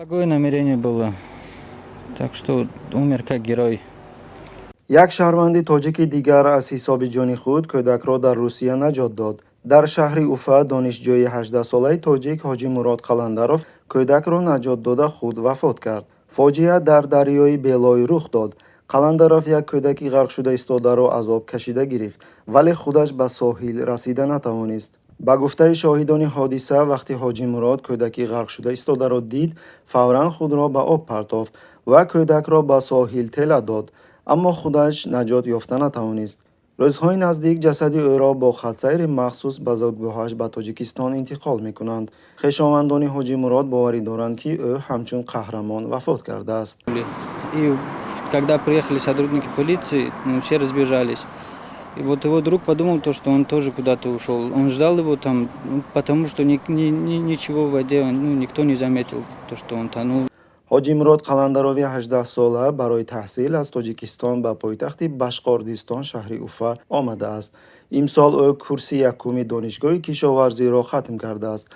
Благое намерение было, так что умер как герой. як шаҳрванди тоҷики дигар аз ҳисоби ҷони худ кӯдакро дар Русия наҷот дод. Дар шаҳри Уфа донишҷӯи 18-солаи тоҷик Ҳоҷи Мурод Қаландаров кӯдакро наҷот дода худ вафот кард. Фоҷиа дар дарёи Белой рух дод. Қаландаров як кӯдаки ғарқшуда истодаро аз об кашида гирифт, вале худаш ба соҳил расида натавонист. ба гуфтаи шоҳидони ҳодиса, вақти Ҳоҷи Мурод кӯдаки ғарқшуда истодаро дид, фавран худро ба об партофт ва кӯдакро ба соҳил тела дод, аммо худаш наҷот ёфта натавонист. рӯзҳои наздик ҷасади ӯро бо хатсайри махсус ба зодгоҳаш ба Тоҷикистон интиқол мекунанд. хешовандони Ҳоҷи Мурод боварӣ доранд, ки ӯ ҳамчун қаҳрамон вафот кардааст. И когда приехали сотрудники полиции, все разбежались. И вот его друг подумал, что он тоже куда-то ушел. Он ждал его там, потому что ничего в воде, никто не заметил, что он тонул. ҳоҷи Мурод Қаландарови 18-сола барои таҳсил аз Тоҷикистон ба пойтахти Башқордистон шаҳри Уфа омадааст. Имсол ӯ курси якуми донишгоҳи кишоварзиро хатм кардааст.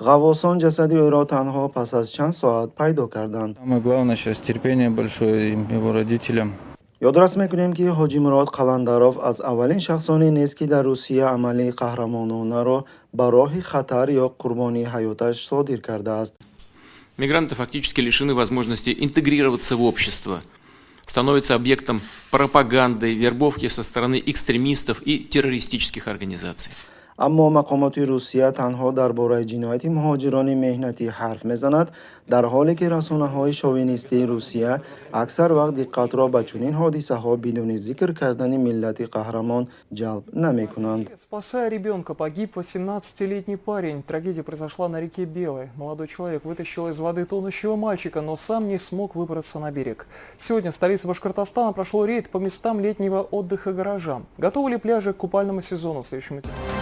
ғаввосон ҷасади ӯро танҳо пас аз чанд соат пайдо карданд. Самое главное сейчас терпение большое его родителям. ёдрас мекунем, ки Ҳоҷи Мурод Қаландаров аз аввалин шахсоне нест, ки дар Русия амалии қаҳрамононаро ба роҳи хатар ё қурбонии ҳаёташ содир кардааст. Мигранты фактически лишены возможности интегрироваться в общество, становятся объектом пропаганды, вербовки со стороны экстремистов и террористических организаций. аммо мақомоти Русия танҳо дар бораи ҷинояти муҳоҷирони меҳнатӣ ҳарф мезанад, дар ҳоле ки расонаҳои шовинистии Русия аксар вақт диққатро ба чунин ҳодисаҳо бидуни зикр кардани миллати қаҳрамон ҷалб намекунанд. Спасая ребенка, погиб 18-летний парень. Трагедия произошла на реке Белой. Молодой человек вытащил из воды тонущего мальчика, но сам не смог выбраться на берег. Сегодня в столице Башкортостана прошел рейд по местам летнего отдыха горожан. Готовы ли пляжи к купальному сезону? В следующем материале.